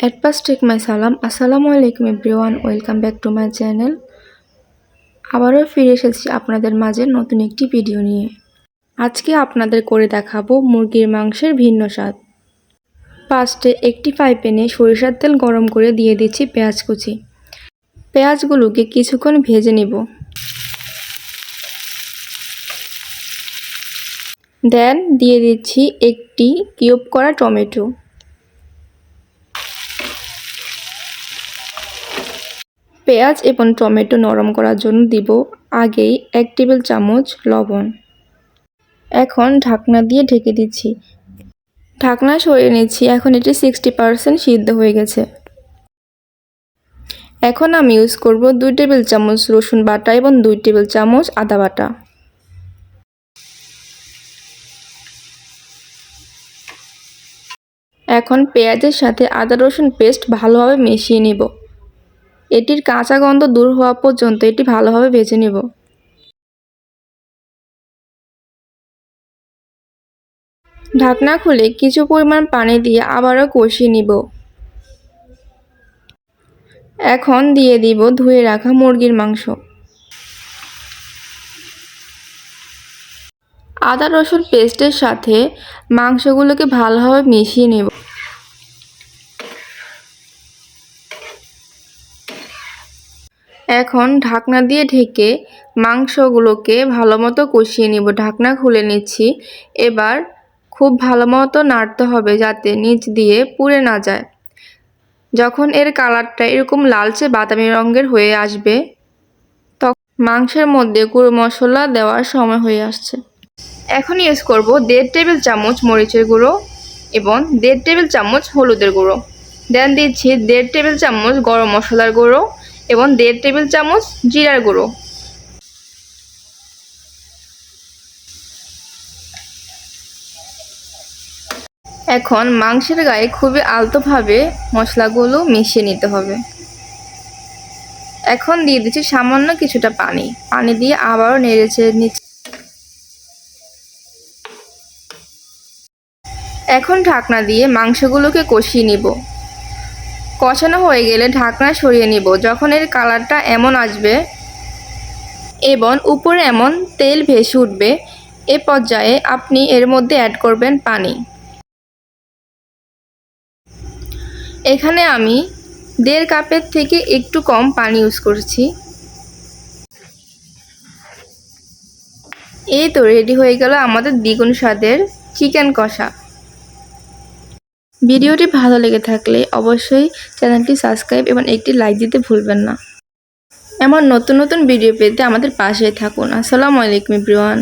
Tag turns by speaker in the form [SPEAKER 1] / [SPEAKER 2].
[SPEAKER 1] At first, take my salam. Assalamualaikum everyone. Welcome back to my channel. আবারও ফিরে এসেছি আপনাদের মাঝে নতুন একটি ভিডিও নিয়ে। আজকে আপনাদের করে দেখাবো মুরগির মাংসের ভিন্ন স্বাদ। ফার্স্টে একটি ফ্রাই প্যানে সরিষার তেল গরম করে দিয়ে দিচ্ছি পেঁয়াজ কুচি। পেঁয়াজগুলোকে কিছুক্ষণ ভেজে নেব। দেন দিয়ে দিচ্ছি একটি কিউব করা টমেটো। পেঁয়াজ এবং টমেটো নরম করার জন্য দিব আগেই 1 টেবিল চামচ লবণ। এখন ঢাকনা দিয়ে ঢেকে দিচ্ছি। ঢাকনা সরিয়ে নিচ্ছি। এখন এটি 60% সিদ্ধ হয়ে গেছে। এখন আমি ইউজ করব 2 টেবিল চামচ রসুন বাটা এবং 2 টেবিল চামচ আদা বাটা। এখন পেঁয়াজের সাথে আদা রসুন পেস্ট ভালোভাবে মিশিয়ে নিব। এটির কাঁচা গন্ধ দূর হওয়া পর্যন্ত এটি ভালোভাবে ভেজে নেব। ঢাকনা খুলে কিছু পরিমাণ পানি দিয়ে আবারও কষিয়ে নিব। এখন দিয়ে দিব ধুয়ে রাখা মুরগির মাংস। আদা রসুন পেস্টের সাথে মাংসগুলোকে ভালোভাবে মিশিয়ে নেব। এখন ঢাকনা দিয়ে ঢেকে মাংসগুলোকে ভালোমতো কষিয়ে নিব। ঢাকনা খুলে নিচ্ছি। এবার খুব ভালোমতো নাড়তে হবে যাতে নিচ দিয়ে পুড়ে না যায়। যখন এর কালারটা এরকম লালচে বাদামি রঙের হয়ে আসবে তখন মাংসের মধ্যে গুঁড়ো মশলা দেওয়ার সময় হয়ে আসছে। এখন ইউজ করব 1.5 টেবিল চামচ মরিচের গুঁড়ো এবং 1.5 টেবিল চামচ হলুদের গুঁড়ো। দেন দিচ্ছি 1.5 টেবিল চামচ গরম মশলার গুঁড়ো এবং 1.5 টেবিল চামচ জিরার গুঁড়ো। এখন মাংসের গায়ে খুবই আলতোভাবে মশলাগুলো মিশিয়ে নিতে হবে। এখন দিয়ে দিচ্ছি সামান্য কিছুটা পানি। পানি দিয়ে আবারও নেড়েচেড়ে নিচ্ছি। এখন ঢাকনা দিয়ে মাংসগুলোকে কষিয়ে নিব। কষানো হয়ে গেলে ঢাকনা সরিয়ে নিব। যখন এর কালারটা এমন আসবে এবং উপরে এমন তেল ভেসে উঠবে এ পর্যায়ে আপনি এর মধ্যে অ্যাড করবেন পানি। এখানে আমি 1.5 কাপের থেকে একটু কম পানি ইউজ করছি। এই তো রেডি হয়ে গেল আমাদের দ্বিগুণ স্বাদের চিকেন কষা। ভিডিওটি ভালো লেগে থাকলে অবশ্যই চ্যানেলটি সাবস্ক্রাইব এবং একটি লাইক দিতে ভুলবেন না। এমন নতুন নতুন ভিডিও পেতে আমাদের পাশে থাকুন। আসসালামু আলাইকুম এভরিওয়ান।